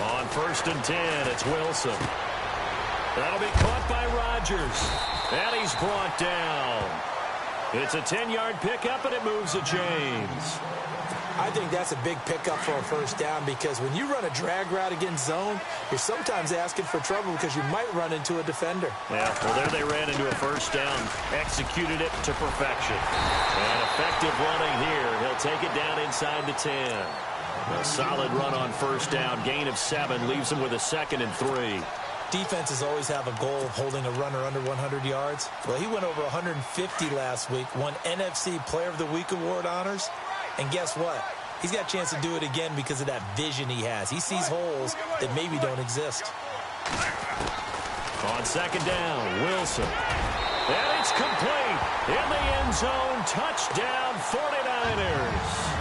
On 1st and 10, it's Wilson. That'll be caught by Rodgers. And he's brought down. It's a 10-yard pickup, and it moves the chains. I think that's a big pickup for a first down because when you run a drag route against zone, you're sometimes asking for trouble because you might run into a defender. Yeah, well, there they ran into a first down, executed it to perfection. And effective running here. He'll take it down inside the 10. A solid run on first down, gain of 7, leaves him with a 2nd and 3. Defenses always have a goal of holding a runner under 100 yards. Well, he went over 150 last week, won NFC Player of the Week award honors. And guess what? He's got a chance to do it again because of that vision he has. He sees holes that maybe don't exist. On 2nd down, Wilson. And it's complete. In the end zone, touchdown 49ers.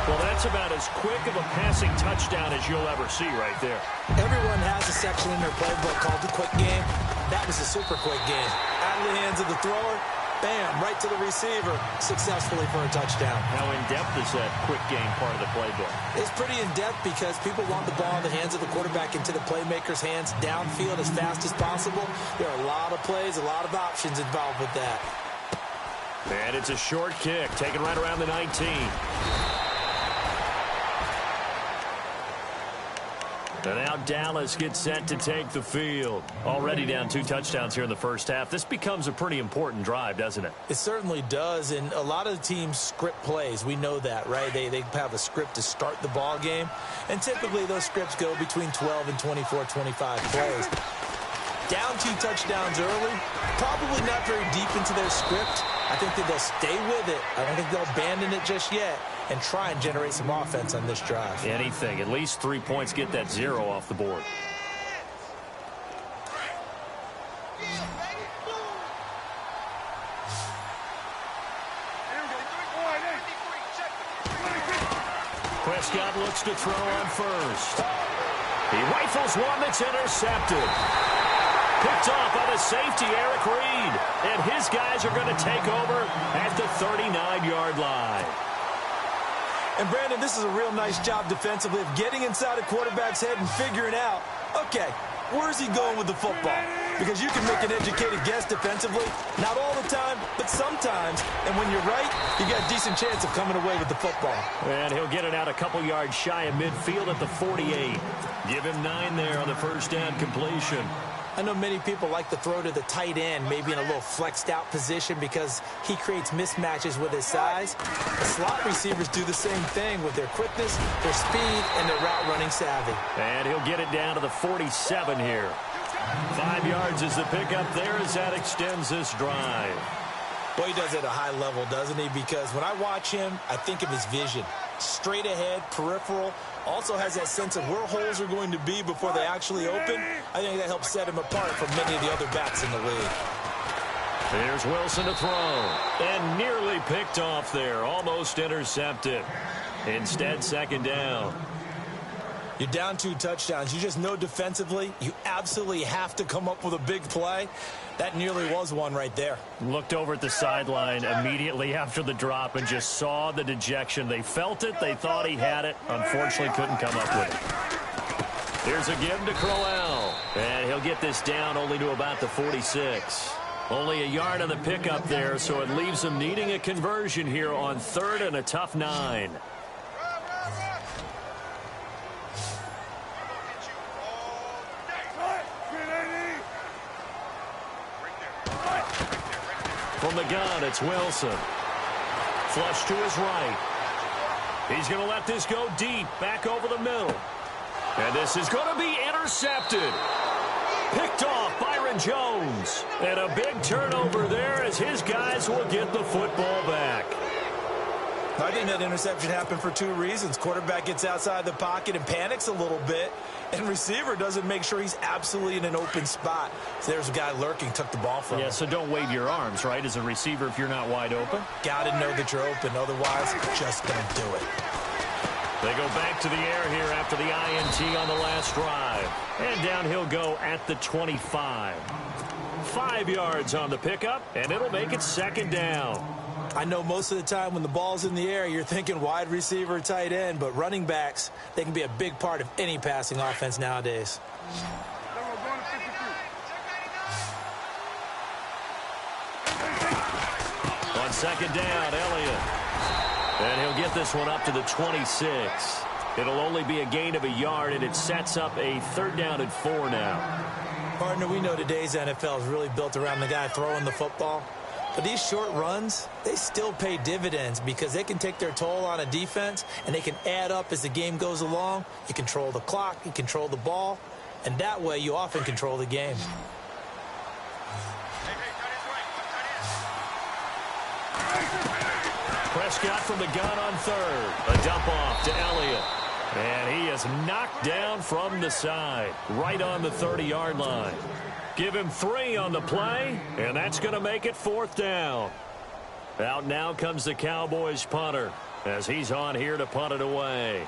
Well, that's about as quick of a passing touchdown as you'll ever see right there. Everyone has a section in their playbook called the quick game. That was a super quick game. Out of the hands of the thrower, bam, right to the receiver, successfully for a touchdown. How in-depth is that quick game part of the playbook? It's pretty in-depth because people want the ball in the hands of the quarterback into the playmaker's hands downfield as fast as possible. There are a lot of plays, a lot of options involved with that. And it's a short kick, taken right around the 19. And now Dallas gets set to take the field. Already down 2 touchdowns here in the first half. This becomes a pretty important drive, doesn't it? It certainly does, and a lot of the teams script plays. We know that, right? They have a script to start the ball game, and typically those scripts go between 12 and 24, 25 plays. Down 2 touchdowns early, probably not very deep into their script. I think that they'll stay with it. I don't think they'll abandon it just yet and try and generate some offense on this drive. Anything. At least 3 points, get that 0 off the board. Prescott looks to throw on first. He rifles one that's intercepted. Picked off by the safety, Eric Reed. And his guys are going to take over at the 39-yard line. And, Brandon, this is a real nice job defensively of getting inside a quarterback's head and figuring out, okay, where's he going with the football? Because you can make an educated guess defensively. Not all the time, but sometimes. And when you're right, you got a decent chance of coming away with the football. And he'll get it out a couple yards shy of midfield at the 48. Give him 9 there on the first down completion. I know many people like to throw to the tight end, maybe in a little flexed out position because he creates mismatches with his size. The slot receivers do the same thing with their quickness, their speed, and their route running savvy. And he'll get it down to the 47 here. 5 yards is the pickup there as that extends this drive. Well, he does it at a high level, doesn't he? Because when I watch him, I think of his vision. Straight ahead, peripheral, also has that sense of where holes are going to be before they actually open. I think that helps set him apart from many of the other backs in the league. Here's Wilson to throw. And nearly picked off there. Almost intercepted. Instead, 2nd down. You're down 2 touchdowns. You just know defensively you absolutely have to come up with a big play. That nearly was one right there. Looked over at the sideline immediately after the drop and just saw the dejection. They felt it. They thought he had it. Unfortunately, couldn't come up with it. Here's a give to Crowell. And he'll get this down only to about the 46. Only a yard on the pickup there, so it leaves him needing a conversion here on 3rd and a tough 9. From the gun, it's Wilson. Flush to his right. He's going to let this go deep, back over the middle. And this is going to be intercepted. Picked off Byron Jones. And a big turnover there as his guys will get the football back. I think that interception happened for 2 reasons. Quarterback gets outside the pocket and panics a little bit. And receiver doesn't make sure he's absolutely in an open spot. So there's a guy lurking, took the ball from him. Yeah, so don't wave your arms, right, as a receiver if you're not wide open. Got to know that you're open. Otherwise, just don't do it. They go back to the air here after the INT on the last drive. And down he'll go at the 25. 5 yards on the pickup, and it'll make it 2nd down. I know most of the time when the ball's in the air, you're thinking wide receiver, tight end, but running backs, they can be a big part of any passing offense nowadays. On second down, Elliott. And he'll get this one up to the 26. It'll only be a gain of a yard, and it sets up a 3rd down and 4 now. Partner, we know today's NFL is really built around the guy throwing the football. But these short runs, they still pay dividends because they can take their toll on a defense, and they can add up as the game goes along. You control the clock, you control the ball, and that way you often control the game. Prescott from the gun on 3rd. A dump off to Elliott. And he is knocked down from the side, right on the 30-yard line. Give him 3 on the play, and that's going to make it 4th down. Out now comes the Cowboys punter, as he's on here to punt it away.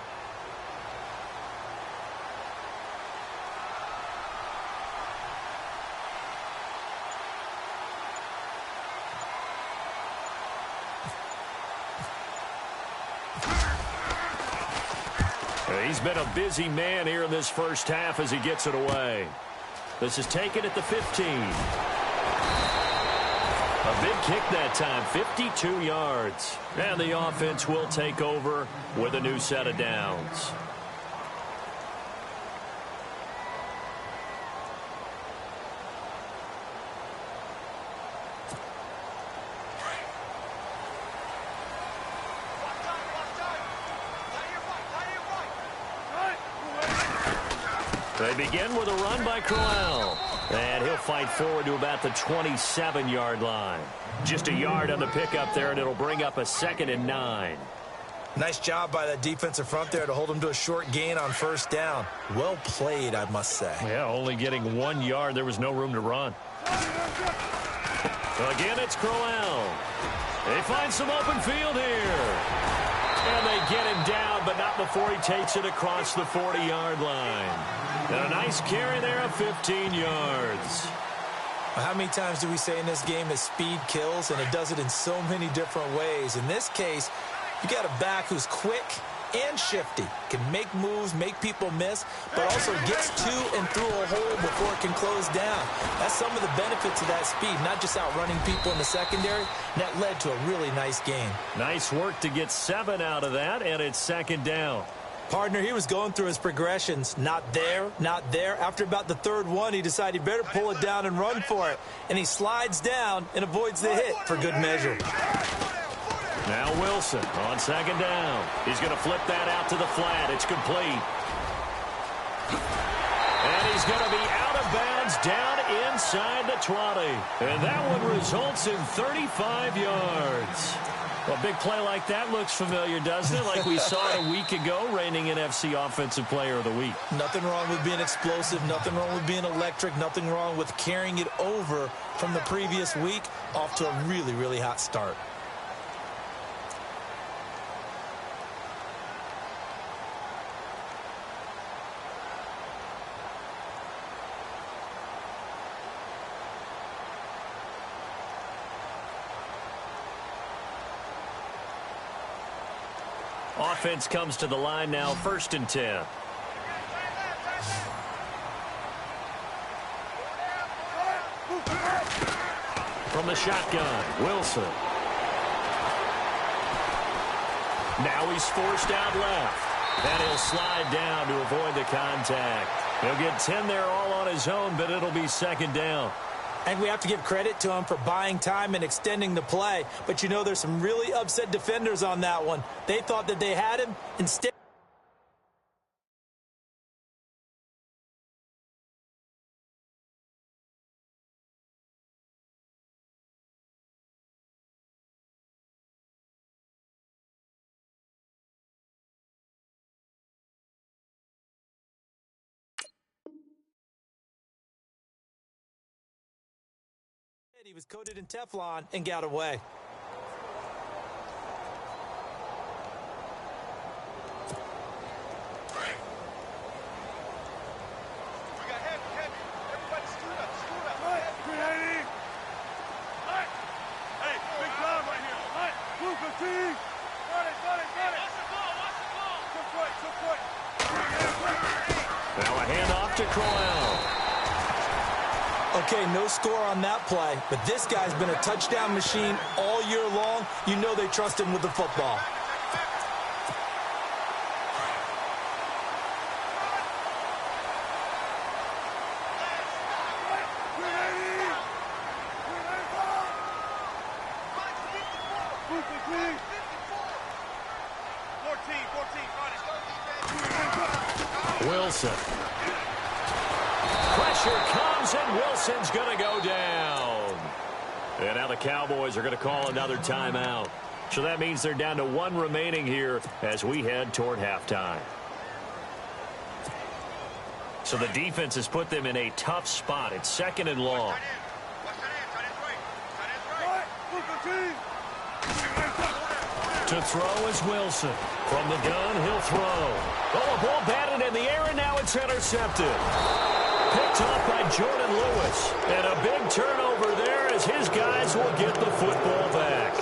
He's been a busy man here in this first half as he gets it away. This is taken at the 15. A big kick that time, 52 yards. And the offense will take over with a new set of downs. They begin with a run by Crowell. And he'll fight forward to about the 27-yard line. Just a yard on the pickup there, and it'll bring up a 2nd and 9. Nice job by that defensive front there to hold him to a short gain on 1st down. Well played, I must say. Yeah, only getting 1 yard. There was no room to run. Again, it's Crowell. They find some open field here. And they get him down, but not before he takes it across the 40-yard line. And a nice carry there of 15 yards. How many times do we say in this game that speed kills, and it does it in so many different ways? In this case, you got a back who's quick and shifty, can make moves, make people miss, but also gets to and through a hole before it can close down. That's some of the benefits of that speed, not just outrunning people in the secondary. And that led to a really nice game. Nice work to get 7 out of that, and it's 2nd down. Partner, he was going through his progressions. Not there, not there. After about the 3rd one, he decided he better pull it down and run for it. And he slides down and avoids the hit for good measure. Now Wilson on 2nd down. He's going to flip that out to the flat. It's complete. And he's going to be out of bounds down inside the 20. And that one results in 35 yards. Well, a big play like that looks familiar, doesn't it? Like we saw it a week ago, reigning NFC Offensive Player of the Week. Nothing wrong with being explosive. Nothing wrong with being electric. Nothing wrong with carrying it over from the previous week off to a really, really hot start. Offense comes to the line now, 1st and 10. From the shotgun, Wilson. Now he's forced out left. And he'll slide down to avoid the contact. He'll get 10 there all on his own, but it'll be 2nd down. And we have to give credit to him for buying time and extending the play. But, you know, there's some really upset defenders on that one. They thought that they had him. Instead, he was coated in Teflon and got away. Now a handoff to Crowell. Okay, no score on that play, but this guy's been a touchdown machine all year long. You know they trust him with the football. Wilson. Pressure comes, and Wilson's going to go down. And now the Cowboys are going to call another timeout. So that means they're down to one remaining here as we head toward halftime. So the defense has put them in a tough spot. It's 2nd and long. To throw is Wilson. From the gun, he'll throw. Oh, a ball batted in the air, and now it's intercepted. Picked up by Jordan Lewis. And a big turnover there as his guys will get the football back.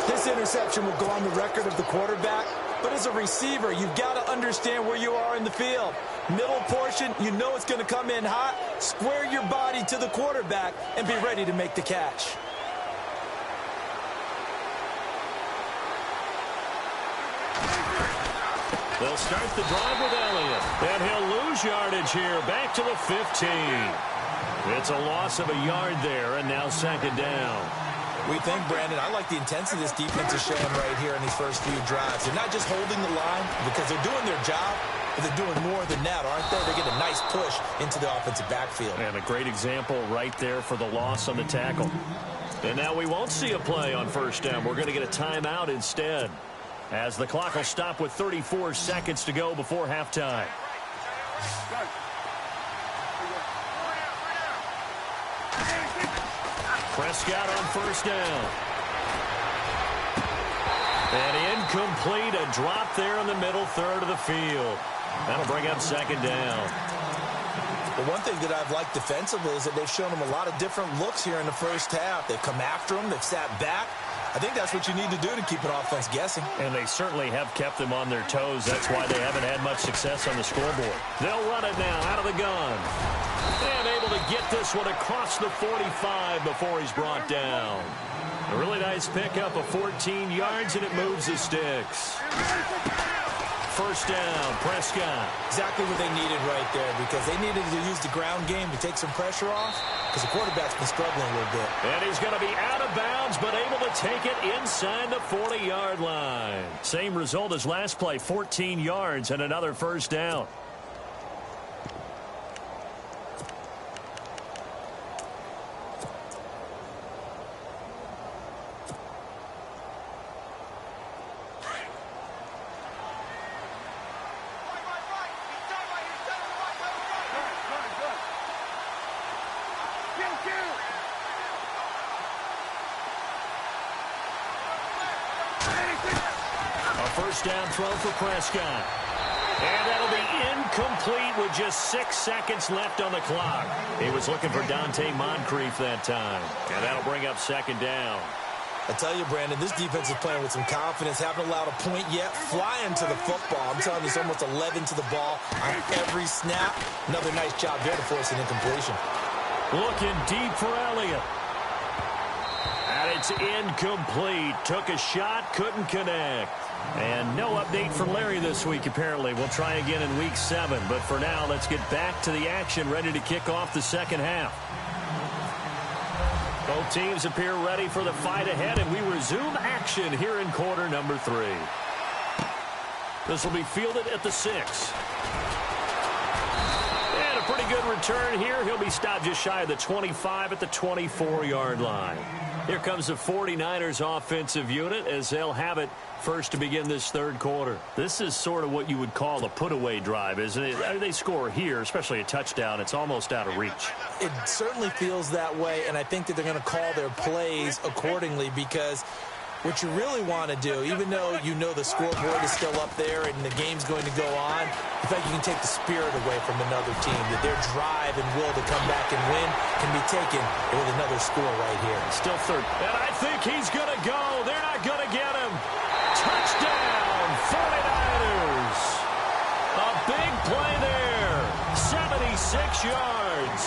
This interception will go on the record of the quarterback, but as a receiver, you've got to understand where you are in the field. Middle portion, you know it's going to come in hot. Square your body to the quarterback and be ready to make the catch. They'll start the drive with Elliott, and he'll lose yardage here, back to the 15. It's a loss of a yard there, and now 2nd down. We think, Brandon, I like the intensity this defense is showing right here in these first few drives. They're not just holding the line because they're doing their job, but they're doing more than that, aren't they? They're getting a nice push into the offensive backfield. And a great example right there for the loss on the tackle. And now we won't see a play on 1st down. We're going to get a timeout instead, as the clock will stop with 34 seconds to go before halftime. Prescott on 1st down. And incomplete, a drop there in the middle third of the field. That'll bring up 2nd down. Well, one thing that I've liked defensively is that they've shown them a lot of different looks here in the first half. They've come after them. They've sat back. I think that's what you need to do to keep an offense guessing. And they certainly have kept them on their toes. That's why they haven't had much success on the scoreboard. They'll run it now out of the gun. And able to get this one across the 45 before he's brought down. A really nice pickup of 14 yards, and it moves the sticks. 1st down, Prescott. Exactly what they needed right there, because they needed to use the ground game to take some pressure off, because the quarterback's been struggling a little bit. And he's going to be out of bounds, but able to take it inside the 40-yard line. Same result as last play, 14 yards and another 1st down. Down throw for Prescott. And that'll be incomplete with just 6 seconds left on the clock. He was looking for Dante Moncrief that time. And that'll bring up 2nd down. I tell you, Brandon, this defense is playing with some confidence. Haven't allowed a point yet. Flying to the football. I'm telling you, it's almost 11 to the ball on every snap. Another nice job there to force an incompletion. Looking deep for Elliott. And it's incomplete. Took a shot, couldn't connect. And no update from Larry this week, apparently. We'll try again in Week 7. But for now, let's get back to the action, ready to kick off the 2nd half. Both teams appear ready for the fight ahead, and we resume action here in quarter number 3. This will be fielded at the 6. And a pretty good return here. He'll be stopped just shy of the 25 at the 24-yard line. Here comes the 49ers offensive unit as they'll have it first to begin this 3rd quarter. This is sort of what you would call a put-away drive, isn't it? They score here, especially a touchdown. It's almost out of reach. It certainly feels that way, and I think that they're going to call their plays accordingly because what you really want to do, even though you know the scoreboard is still up there and the game's going to go on, in fact, you can take the spirit away from another team, that their drive and will to come back and win can be taken with another score right here. Still third. And I think he's going to go. They're not going to get him. Touchdown, 49ers. A big play there. 76 yards.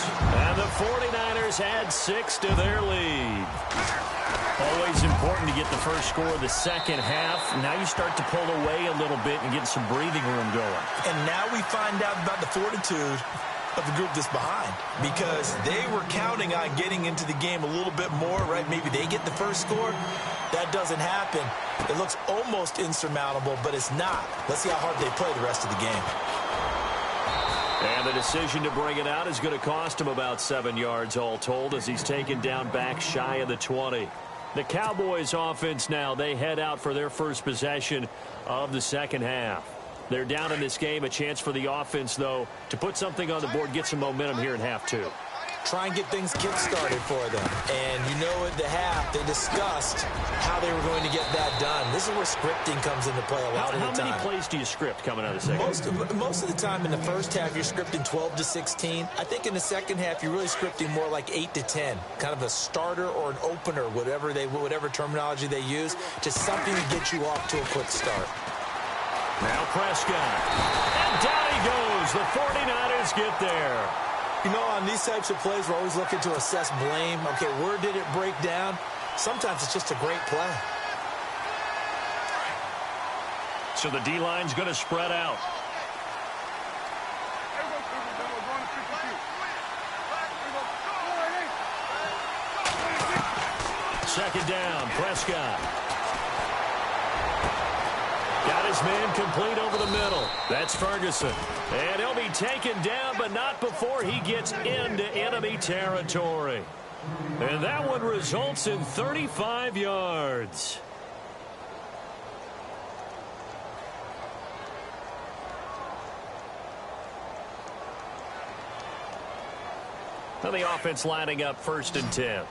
And the 49ers add 6 to their lead. Always important to get the first score of the second half. Now you start to pull away a little bit and get some breathing room going. And now we find out about the fortitude of the group that's behind, because they were counting on getting into the game a little bit more, right? Maybe they get the first score. That doesn't happen. It looks almost insurmountable, but it's not. Let's see how hard they play the rest of the game. And the decision to bring it out is going to cost him about 7 yards all told, as he's taken down back shy of the 20. The Cowboys offense now, they head out for their first possession of the second half. They're down in this game. A chance for the offense, though, to put something on the board, get some momentum here in half two. Try and get things kick-started for them. And you know at the half, they discussed how they were going to get that done. This is where scripting comes into play a lot of the time. How many plays do you script coming out of the second? Most of the time in the first half, you're scripting 12 to 16. I think in the second half, you're really scripting more like 8 to 10. Kind of a starter or an opener, whatever terminology they use, just something to get you off to a quick start. Now Prescott. And down he goes. The 49ers get there. You know, on these types of plays, we're always looking to assess blame. Okay, where did it break down? Sometimes it's just a great play. So the D-line's going to spread out. Second down, Prescott. Got his man complete over the middle. That's Ferguson. And he'll be taken down, but not before he gets into enemy territory. And that one results in 35 yards. And the offense lining up 1st and 10.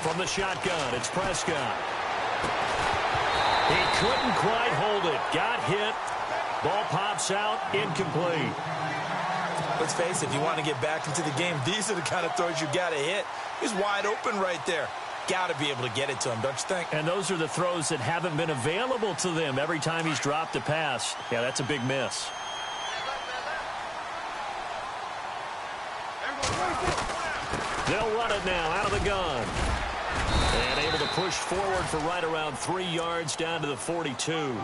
From the shotgun, it's Prescott. He couldn't quite hold it. Got hit. Ball pops out, incomplete. Let's face it, if you want to get back into the game, these are the kind of throws you got to hit. He's wide open right there. Got to be able to get it to him, don't you think? And those are the throws that haven't been available to them every time he's dropped a pass. Yeah, that's a big miss. They'll run it now out of the gun. And able to push forward for right around 3 yards down to the 42. Well,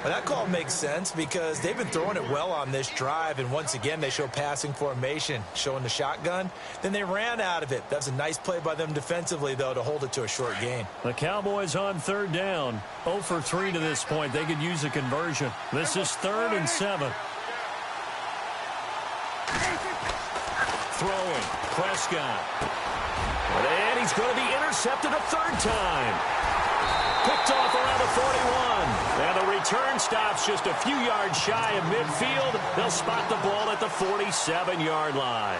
that call makes sense because they've been throwing it well on this drive, and once again they show passing formation, showing the shotgun. Then they ran out of it. That's a nice play by them defensively, though, to hold it to a short gain. The Cowboys on 3rd down. 0 for 3 to this point. They could use a conversion. This is 3rd and 7. Throwing. Prescott. And he's going to be intercepted a 3rd time. Picked off around the 41. And the return stops just a few yards shy of midfield. They'll spot the ball at the 47-yard line.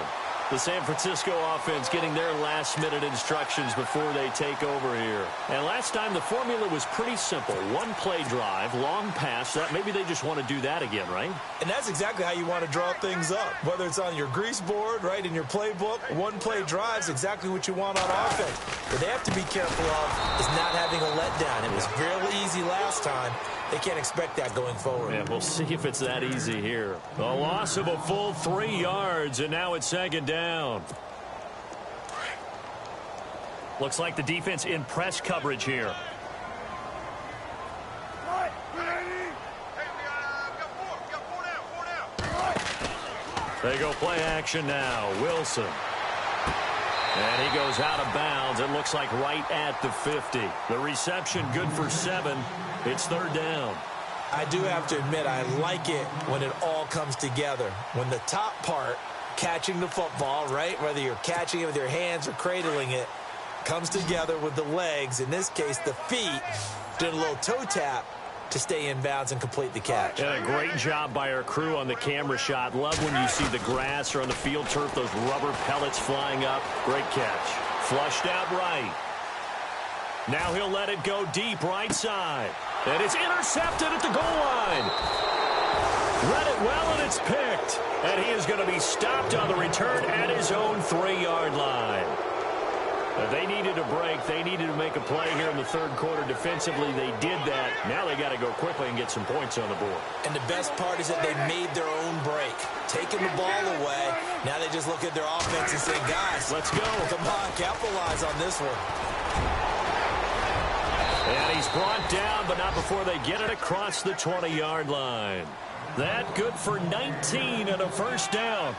The San Francisco offense getting their last-minute instructions before they take over here. And last time, the formula was pretty simple. One-play drive, long pass. That maybe they just want to do that again, right? And that's exactly how you want to draw things up. Whether it's on your grease board, right, in your playbook, one-play drive is exactly what you want on offense. What they have to be careful of is not having a letdown. It was fairly easy last time. They can't expect that going forward. Yeah, we'll see if it's that easy here. A loss of a full 3 yards, and now it's 2nd down. Looks like the defense in press coverage here. They go play action now. Wilson. And he goes out of bounds. It looks like right at the 50. The reception good for 7. It's 3rd down. I do have to admit, I like it when it all comes together. When the top part, catching the football, right, whether you're catching it with your hands or cradling it, comes together with the legs, in this case the feet, doing a little toe tap. to stay in bounds and complete the catch. And a great job by our crew on the camera shot. Love when you see the grass or on the field turf, those rubber pellets flying up. Great catch. Flushed out right. Now he'll let it go deep right side. And it's intercepted at the goal line. Read it well, and it's picked. And he is going to be stopped on the return at his own 3-yard line. They needed a break. They needed to make a play here in the third quarter. Defensively, they did that. Now they got to go quickly and get some points on the board. And the best part is that they made their own break. Taking the ball away. Now they just look at their offense and say, guys, let's go. Come on, capitalize on this one. And he's brought down, but not before they get it across the 20-yard line. That good for 19 and a first down.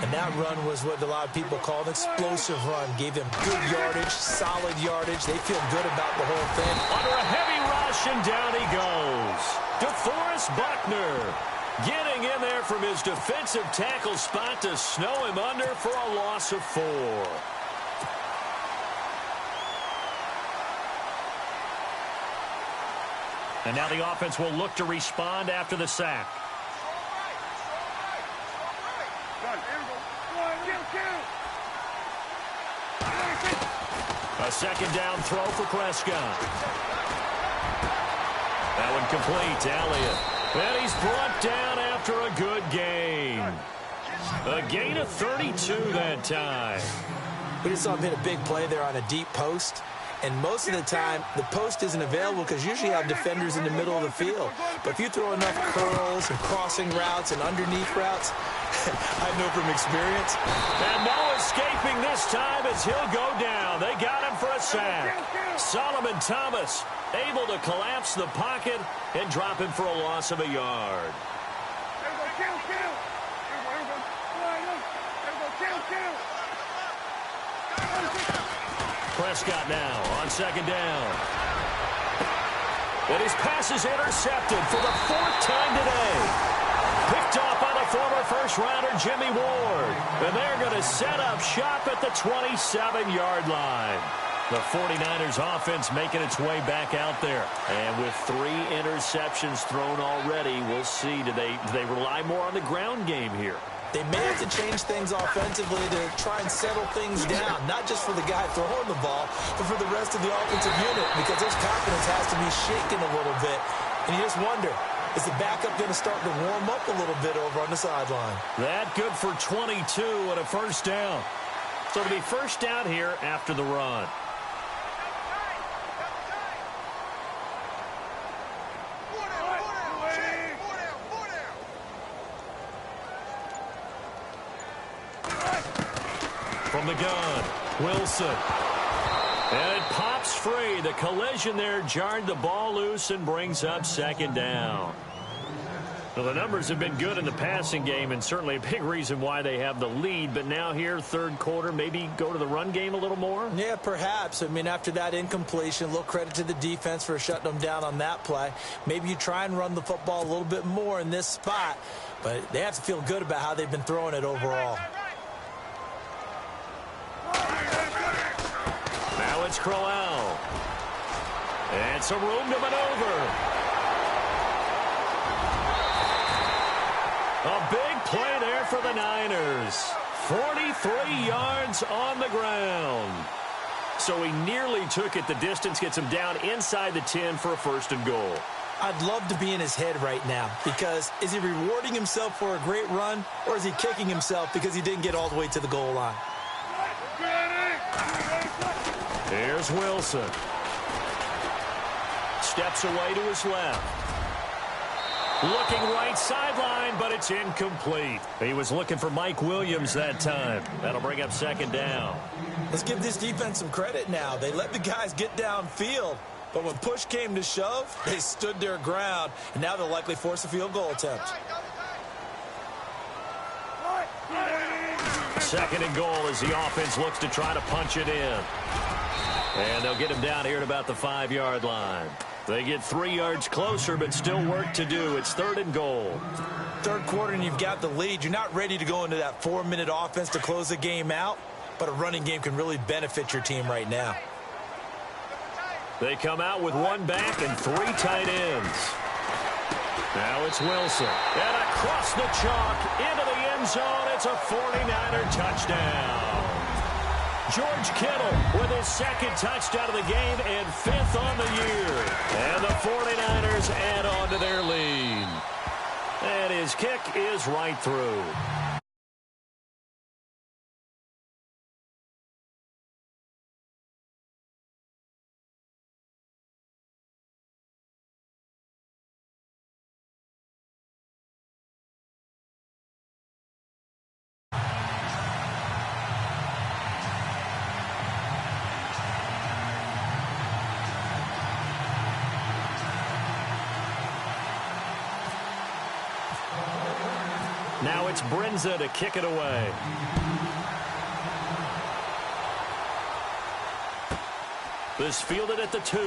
And that run was what a lot of people call an explosive run. Gave them good yardage, solid yardage. They feel good about the whole thing. Under a heavy rush, and down he goes. DeForest Buckner getting in there from his defensive tackle spot to snow him under for a loss of 4. And now the offense will look to respond after the sack. A second down throw for Prescott. That one complete. Elliott. And he's brought down after a good gain. A gain of 32 that time. We just saw him hit a big play there on a deep post. And most of the time, the post isn't available because usually you have defenders in the middle of the field. But if you throw enough curls and crossing routes and underneath routes, I know from experience. And no escaping this time as he'll go down. They got him for a sack. Solomon Thomas able to collapse the pocket and drop him for a loss of a yard. Prescott now on second down. And his pass is intercepted for the 4th time today. Picked off by the former first-rounder Jimmy Ward. And they're going to set up shop at the 27-yard line. The 49ers offense making its way back out there. And with 3 interceptions thrown already, we'll see. Do they rely more on the ground game here? They may have to change things offensively to try and settle things down, not just for the guy throwing the ball, but for the rest of the offensive unit, because their confidence has to be shaken a little bit. And you just wonder, is the backup going to start to warm up a little bit over on the sideline? That good for 22 and a first down. So it'll be first down here after the run. From the gun, Wilson. And it pops free. The collision there jarred the ball loose and brings up second down. Well, the numbers have been good in the passing game and certainly a big reason why they have the lead. But now here, third quarter, maybe go to the run game a little more? Yeah, perhaps. I mean, after that incompletion, a little credit to the defense for shutting them down on that play. Maybe you try and run the football a little bit more in this spot. But they have to feel good about how they've been throwing it overall. Now it's Crowell. And some room to maneuver. A big play there for the Niners. 43 yards on the ground. So he nearly took it the distance, gets him down inside the 10 for a first and goal. I'd love to be in his head right now, because is he rewarding himself for a great run, or is he kicking himself because he didn't get all the way to the goal line? Here's Wilson. Steps away to his left. Looking right sideline, but it's incomplete. He was looking for Mike Williams that time. That'll bring up second down. Let's give this defense some credit now. They let the guys get downfield, but when push came to shove, they stood their ground, and now they'll likely force a field goal attempt. Second and goal as the offense looks to try to punch it in. And they'll get him down here at about the 5-yard line. They get 3 yards closer, but still work to do. It's third and goal. Third quarter and you've got the lead. You're not ready to go into that 4-minute offense to close the game out, but a running game can really benefit your team right now. They come out with 1 back and 3 tight ends. Now it's Wilson. And across the chalk into the end zone. It's a 49er touchdown. George Kittle with his second touchdown of the game and 5th on the year. And the 49ers add on to their lead. And his kick is right through. Now it's Brinza to kick it away. This fielded at the 2.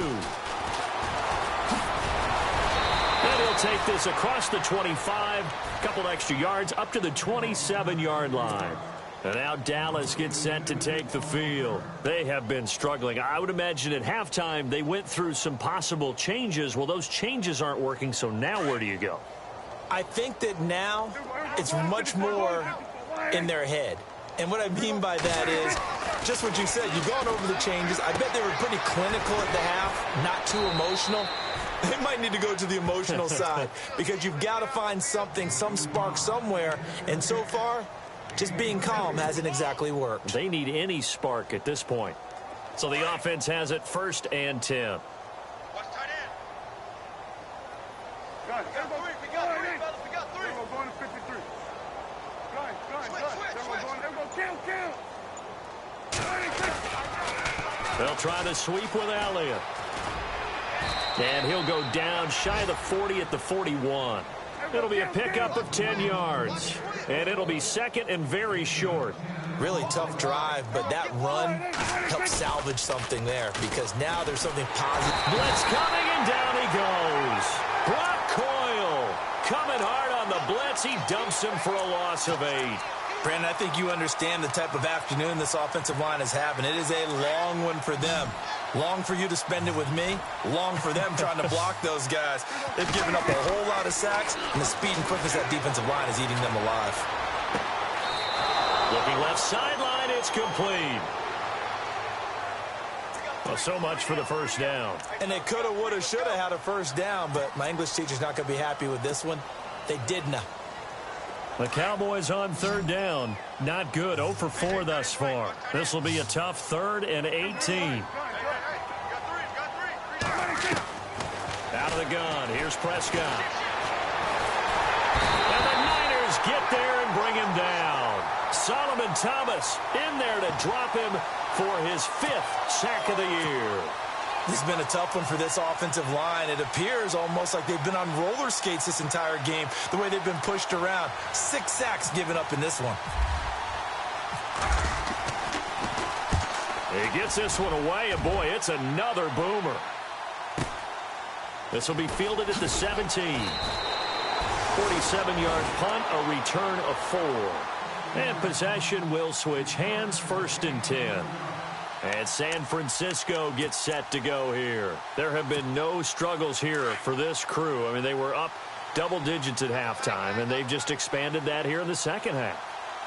And he'll take this across the 25. A couple extra yards up to the 27-yard line. And now Dallas gets set to take the field. They have been struggling. I would imagine at halftime they went through some possible changes. Well, those changes aren't working, so now where do you go? I think that now it's much more in their head. And what I mean by that is just what you said. You've gone over the changes. I bet they were pretty clinical at the half, not too emotional. They might need to go to the emotional side because you've got to find something, some spark somewhere. And so far, just being calm hasn't exactly worked. They need any spark at this point. So the offense has it 1st and 10. They'll try to sweep with Elliott. And he'll go down shy of the 40 at the 41. It'll be a pickup of 10 yards. And it'll be 2nd and very short. Really tough drive, but that run helped salvage something there because now there's something positive. Blitz coming, and down he goes. Brock Coyle coming hard on the blitz. He dumps him for a loss of 8. Brandon, I think you understand the type of afternoon this offensive line is having. It is a long one for them. Long for you to spend it with me. Long for them trying to block those guys. They've given up a whole lot of sacks, and the speed and quickness of that defensive line is eating them alive. Looking left sideline, it's complete. Well, so much for the first down. And they coulda, woulda, shoulda had a first down, but my English teacher's not going to be happy with this one. They didn't. The Cowboys on 3rd down. Not good. 0 for 4 thus far. This will be a tough 3rd and 18. Out of the gun. Here's Prescott. And the Niners get there and bring him down. Solomon Thomas in there to drop him for his 5th sack of the year. This has been a tough one for this offensive line. It appears almost like they've been on roller skates this entire game, the way they've been pushed around. 6 sacks given up in this one. He gets this one away, and boy, it's another boomer. This will be fielded at the 17. 47-yard punt, a return of 4. And possession will switch hands, 1st and 10. And San Francisco gets set to go here. There have been no struggles here for this crew. I mean, they were up double digits at halftime, and they've just expanded that here in the second half.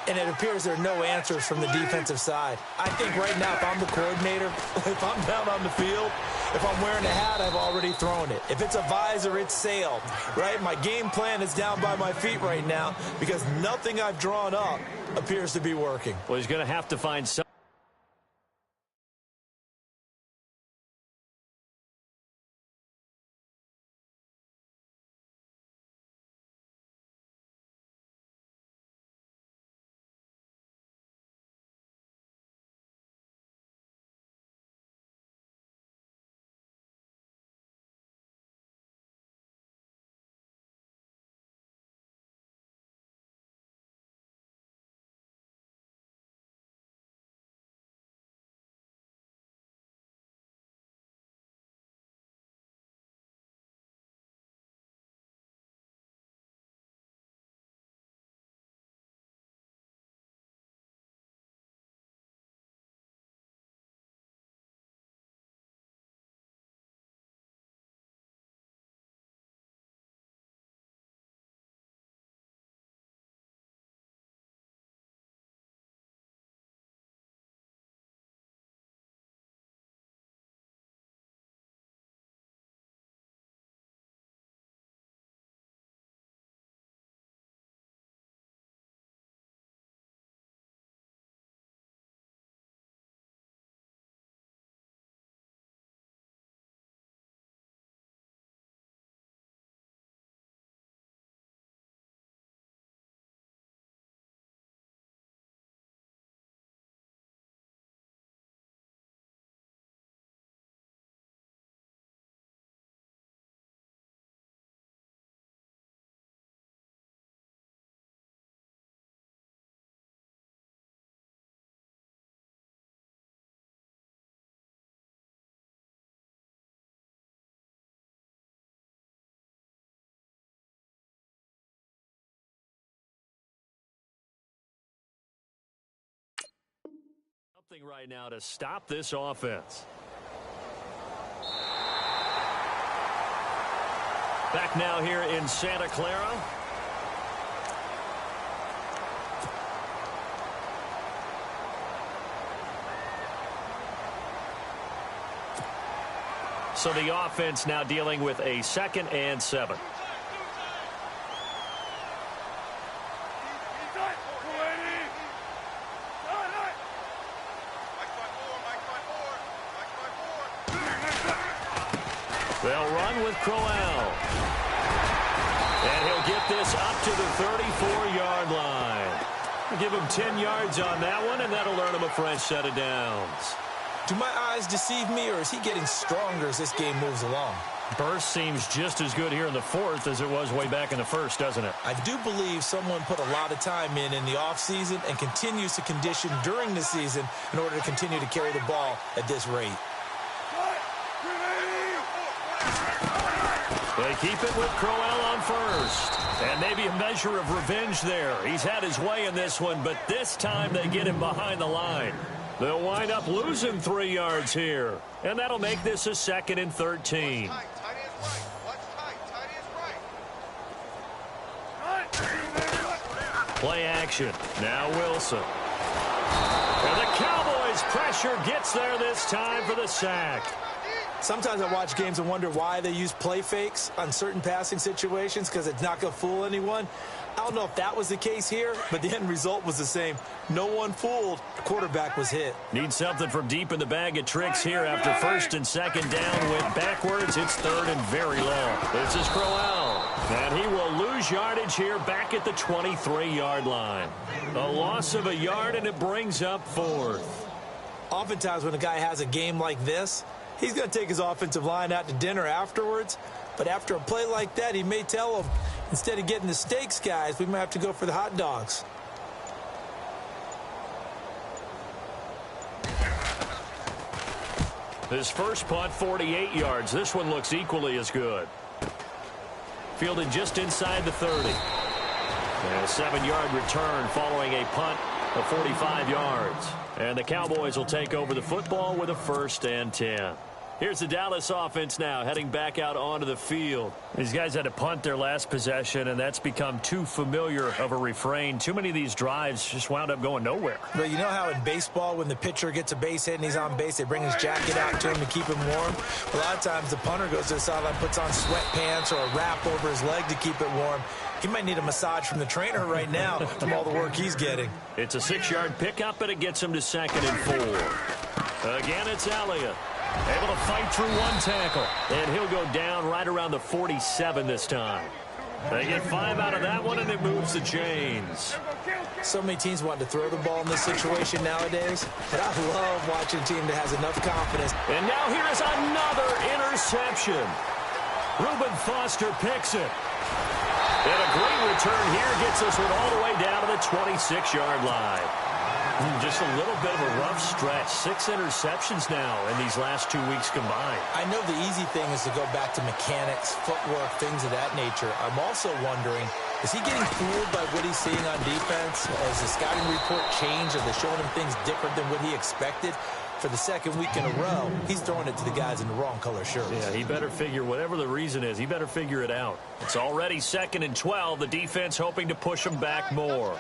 And it appears there are no answers from the defensive side. I think right now, if I'm the coordinator, if I'm down on the field, if I'm wearing a hat, I've already thrown it. If it's a visor, it's sailed, right? My game plan is down by my feet right now because nothing I've drawn up appears to be working. Well, he's going to have to find some. Something right now to stop this offense. Back now here in Santa Clara. So the offense now dealing with a 2nd and 7. They'll run with Crowell. And he'll get this up to the 34-yard line. We'll give him 10 yards on that one, and that'll earn him a fresh set of downs. Do my eyes deceive me, or is he getting stronger as this game moves along? Burst seems just as good here in the 4th as it was way back in the 1st, doesn't it? I do believe someone put a lot of time in the offseason and continues to condition during the season in order to continue to carry the ball at this rate. They keep it with Crowell on first. And maybe a measure of revenge there. He's had his way in this one, but this time they get him behind the line. They'll wind up losing 3 yards here. And that'll make this a 2nd and 13. Play action. Now Wilson. And the Cowboys' pressure gets there this time for the sack. Sometimes I watch games and wonder why they use play fakes on certain passing situations, because it's not going to fool anyone. I don't know if that was the case here, but the end result was the same. No one fooled. The quarterback was hit. Need something from deep in the bag of tricks here after 1st and 2nd down. Went backwards. It's 3rd and very long. This is Crowell. And he will lose yardage here back at the 23-yard line. A loss of a yard, and it brings up 4th. Oftentimes when a guy has a game like this, he's going to take his offensive line out to dinner afterwards. But after a play like that, he may tell them, instead of getting the steaks, guys, we might have to go for the hot dogs. His first punt, 48 yards. This one looks equally as good. Fielded just inside the 30. And a 7-yard return following a punt of 45 yards. And the Cowboys will take over the football with a 1st and 10. Here's the Dallas offense now heading back out onto the field. These guys had to punt their last possession, and that's become too familiar of a refrain. Too many of these drives just wound up going nowhere. Well, you know how in baseball when the pitcher gets a base hit and he's on base, they bring his jacket out to him to keep him warm? A lot of times the punter goes to the sideline, puts on sweatpants or a wrap over his leg to keep it warm. He might need a massage from the trainer right now from all the work he's getting. It's a 6-yard pickup, and it gets him to 2nd and 4. Again, it's Elliott. Able to fight through one tackle. And he'll go down right around the 47 this time. They get 5 out of that one, and it moves the chains. So many teams want to throw the ball in this situation nowadays, but I love watching a team that has enough confidence. And now here is another interception. Reuben Foster picks it. And a great return here gets this one all the way down to the 26-yard line. Just a little bit of a rough stretch. 6 interceptions now in these last 2 weeks combined. I know the easy thing is to go back to mechanics, footwork, things of that nature. I'm also wondering, is he getting fooled by what he's seeing on defense? Has the scouting report changed? Are they showing him things different than what he expected? For the 2nd week in a row, he's throwing it to the guys in the wrong color shirts. Yeah, he better figure, whatever the reason is, he better figure it out. It's already 2nd and 12. The defense hoping to push him back more.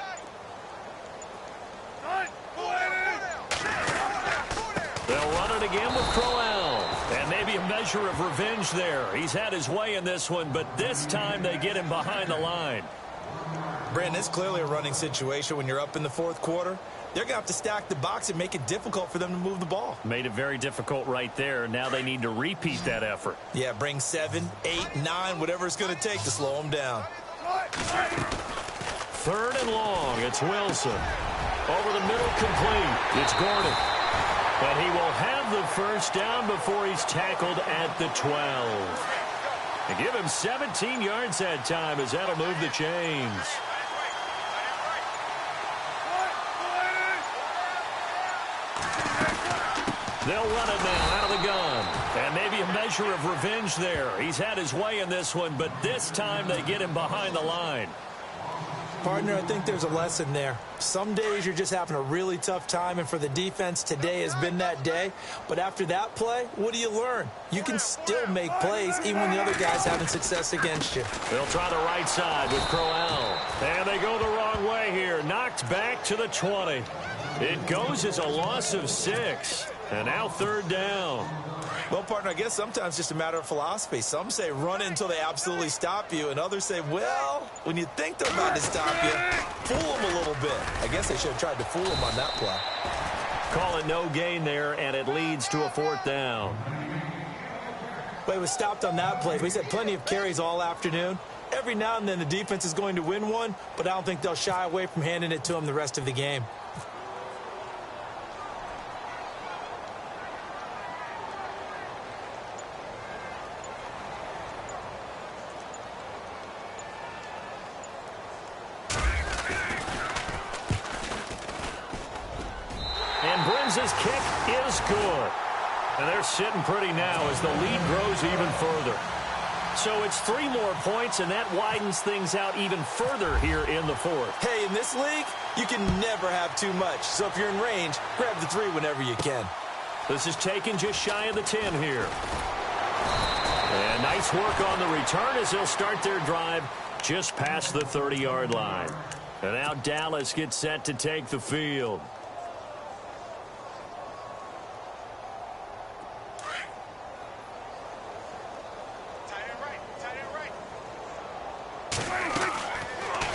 They'll run it again with Crowell. And maybe a measure of revenge there. He's had his way in this one, but this time they get him behind the line. Brandon, it's clearly a running situation when you're up in the 4th quarter. They're going to have to stack the box and make it difficult for them to move the ball. Made it very difficult right there. Now they need to repeat that effort. Yeah, bring 7, 8, 9, whatever it's going to take to slow them down. 3rd and long. It's Wilson. Over the middle, complete. It's Gordon. But he will have the 1st down before he's tackled at the 12. And give him 17 yards that time, as that'll move the chains. They'll run it now out of the gun. And maybe a measure of revenge there. He's had his way in this one, but this time they get him behind the line. Partner, I think there's a lesson there. Some days you're just having a really tough time, and for the defense, today has been that day. But after that play, what do you learn? You can still make plays even when the other guy's having success against you. They'll try the right side with Crowell. And they go the wrong way here. Knocked back to the 20. It goes as a loss of 6. And now 3rd down. Well, partner, I guess sometimes it's just a matter of philosophy. Some say run until they absolutely stop you, and others say, well, when you think they're about to stop you, fool them a little bit. I guess they should have tried to fool them on that play. Call it no gain there, and it leads to a 4th down. Well, he was stopped on that play, but he's had plenty of carries all afternoon. Every now and then the defense is going to win one, but I don't think they'll shy away from handing it to him the rest of the game. His kick is good. And they're sitting pretty now as the lead grows even further. So it's 3 more points, and that widens things out even further here in the 4th. Hey, in this league, you can never have too much. So if you're in range, grab the 3 whenever you can. This is taken just shy of the 10 here. And nice work on the return as they'll start their drive just past the 30-yard line. And now Dallas gets set to take the field.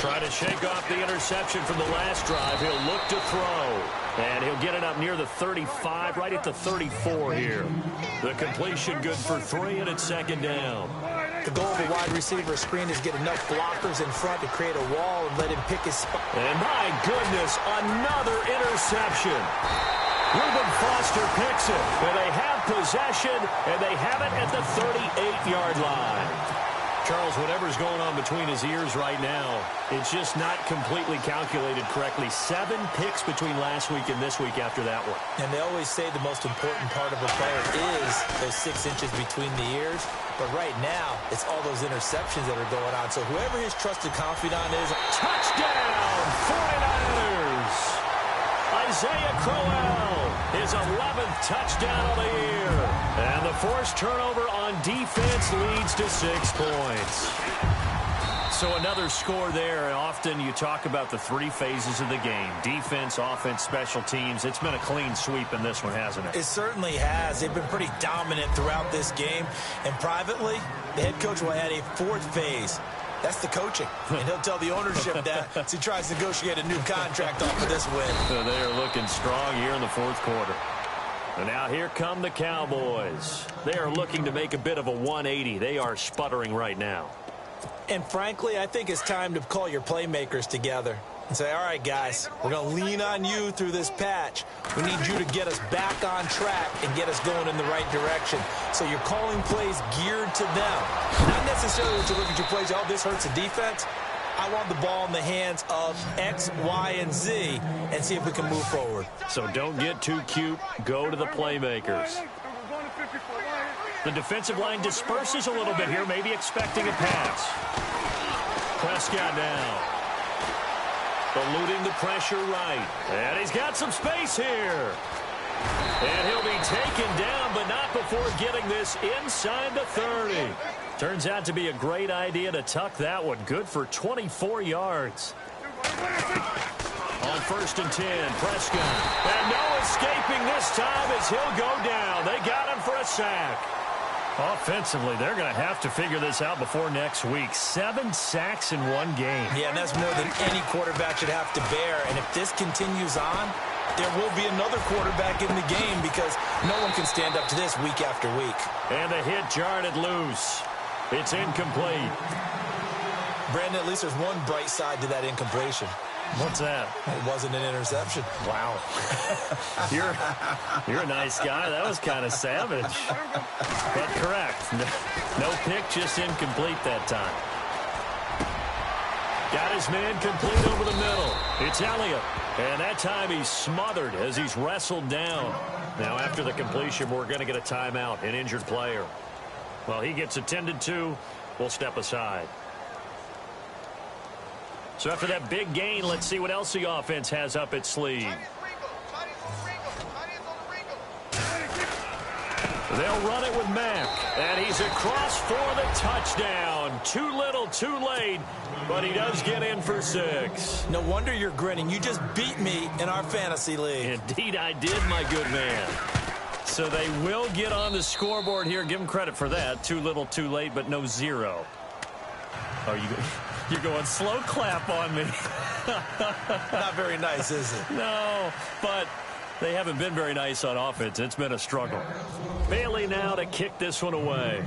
Try to shake off the interception from the last drive. He'll look to throw. And he'll get it up near the 35, right at the 34 here. The completion good for 3, and it's 2nd down. The goal of a wide receiver screen is get enough blockers in front to create a wall and let him pick his spot. And my goodness, another interception. Reuben Foster picks it. And they have possession, and they have it at the 38-yard line. Charles, whatever's going on between his ears right now, it's just not completely calculated correctly. 7 picks between last week and this week after that one. And they always say the most important part of a player is those 6 inches between the ears. But right now, it's all those interceptions that are going on. So whoever his trusted confidant is. Touchdown, 49ers! Isaiah Crowell, his 11th touchdown of the year. And the forced turnover on defense leads to 6 points. So another score there. And often you talk about the 3 phases of the game. Defense, offense, special teams. It's been a clean sweep in this one, hasn't it? It certainly has. They've been pretty dominant throughout this game. And privately, the head coach will add a 4th phase. That's the coaching. And he'll tell the ownership that as he tries to negotiate a new contract off of this win. So they are looking strong here in the 4th quarter. And now here come the Cowboys. They are looking to make a bit of a 180. They are sputtering right now. And frankly, I think it's time to call your playmakers together and say, all right, guys, we're going to lean on you through this patch. We need you to get us back on track and get us going in the right direction. So you're calling plays geared to them. Not necessarily that you look at your plays, oh, this hurts the defense. I want the ball in the hands of X, Y, and Z and see if we can move forward. So don't get too cute. Go to the playmakers. The defensive line disperses a little bit here, maybe expecting a pass. Prescott now. Eluding the pressure right. And he's got some space here. And he'll be taken down, but not before getting this inside the 30. Turns out to be a great idea to tuck that one. Good for 24 yards. On 1st and 10, Prescott. And no escaping this time as he'll go down. They got him for a sack. Offensively, they're going to have to figure this out before next week. 7 sacks in one game. Yeah, and that's more than any quarterback should have to bear. And if this continues on, there will be another quarterback in the game because no one can stand up to this week after week. And the hit jarred it loose. It's incomplete. Brandon, at least there's one bright side to that incompletion. What's that? It wasn't an interception. Wow. You're a nice guy. That was kind of savage. But correct. No pick, just incomplete that time. Got his man complete over the middle. It's Elliott. And that time he's smothered as he's wrestled down. Now after the completion, we're going to get a timeout, an injured player. Well, he gets attended to. We'll step aside. So after that big gain, let's see what else the offense has up its sleeve. They'll run it with Mack, and he's across for the touchdown. Too little, too late, but he does get in for 6. No wonder you're grinning. You just beat me in our fantasy league. Indeed, I did, my good man. So they will get on the scoreboard here. Give them credit for that. Too little, too late, but no 0. Oh, you're going slow clap on me. Not very nice, is it? No, but they haven't been very nice on offense. It's been a struggle. Bailey now to kick this one away.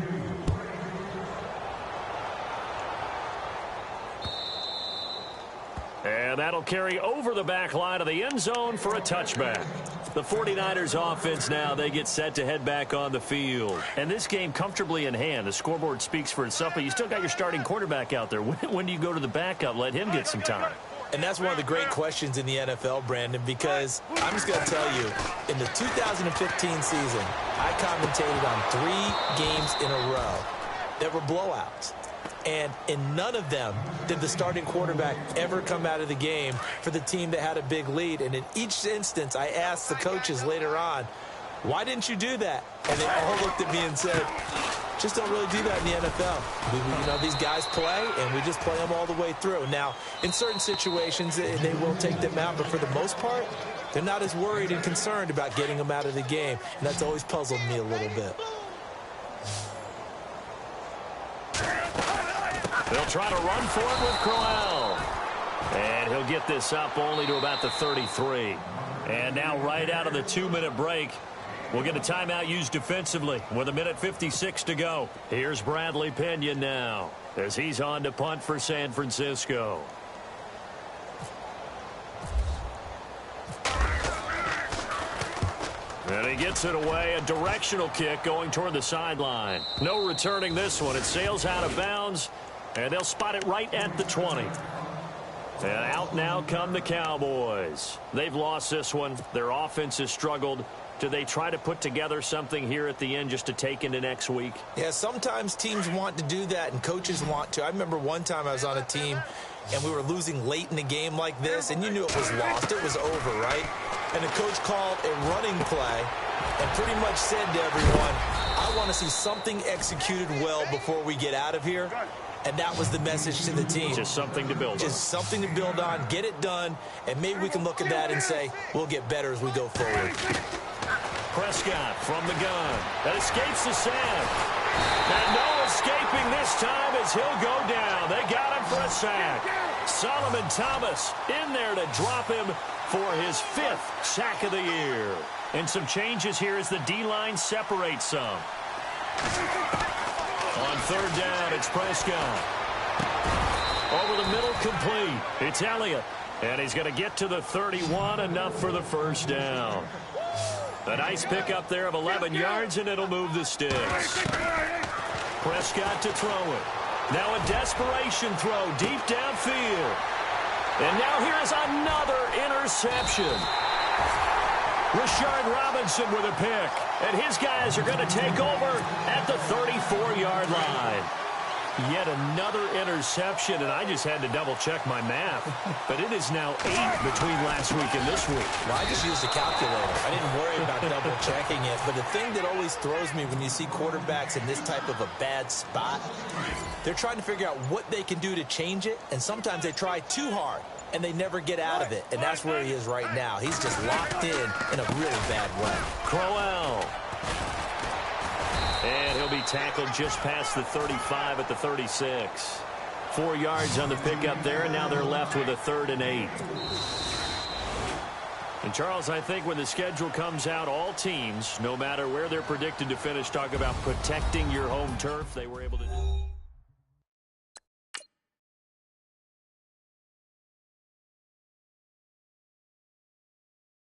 And that'll carry over the back line of the end zone for a touchback. The 49ers offense now, they get set to head back on the field. And this game comfortably in hand. The scoreboard speaks for itself, but you still got your starting quarterback out there. When do you go to the backup? Let him get some time. And that's one of the great questions in the NFL, Brandon, because I'm just going to tell you, in the 2015 season, I commentated on 3 games in a row that were blowouts. And in none of them did the starting quarterback ever come out of the game for the team that had a big lead. And in each instance, I asked the coaches later on, why didn't you do that? And they all looked at me and said, just don't really do that in the NFL. These guys play, and we just play them all the way through. Now, in certain situations, they will take them out, but for the most part, they're not as worried and concerned about getting them out of the game. And that's always puzzled me a little bit. They'll try to run for it with Crowell. And he'll get this up only to about the 33. And now right out of the 2-minute break, we'll get a timeout used defensively with 1:56 to go. Here's Bradley Pinion now as he's on to punt for San Francisco. And he gets it away, a directional kick going toward the sideline. No returning this one. It sails out of bounds, and they'll spot it right at the 20. And out now come the Cowboys. They've lost this one. Their offense has struggled. Do they try to put together something here at the end just to take into next week? Yeah, sometimes teams want to do that, and coaches want to. I remember one time I was on a team, and we were losing late in the game like this, and you knew it was lost. It was over, right? And the coach called a running play and pretty much said to everyone, I want to see something executed well before we get out of here. And that was the message to the team. Just something to build on. Just something to build on, get it done, and maybe we can look at that and say, we'll get better as we go forward. Prescott from the gun. That escapes the sack. And no escaping this time as he'll go down. They got him for a sack. Solomon Thomas in there to drop him for his 5th sack of the year. And some changes here as the D-line separates some. On 3rd down, it's Prescott. Over the middle, complete. It's Elliott. And he's going to get to the 31, enough for the 1st down. A nice pickup there of 11 yards, and it'll move the sticks. Prescott to throw it. Now a desperation throw deep downfield. And now here's another interception. Rashard Robinson with a pick. And his guys are going to take over at the 34-yard line. Yet another interception, and I just had to double-check my math. But it is now 8 between last week and this week. Well, I just used a calculator. I didn't worry about double-checking it. But the thing that always throws me when you see quarterbacks in this type of a bad spot, they're trying to figure out what they can do to change it, and sometimes they try too hard, and they never get out of it. And that's where he is right now. He's just locked in a really bad way. Crowell. And he'll be tackled just past the 35 at the 36. 4 yards on the pickup there, and now they're left with a 3rd and 8. And, Charles, I think when the schedule comes out, all teams, no matter where they're predicted to finish, talk about protecting your home turf. They were able to do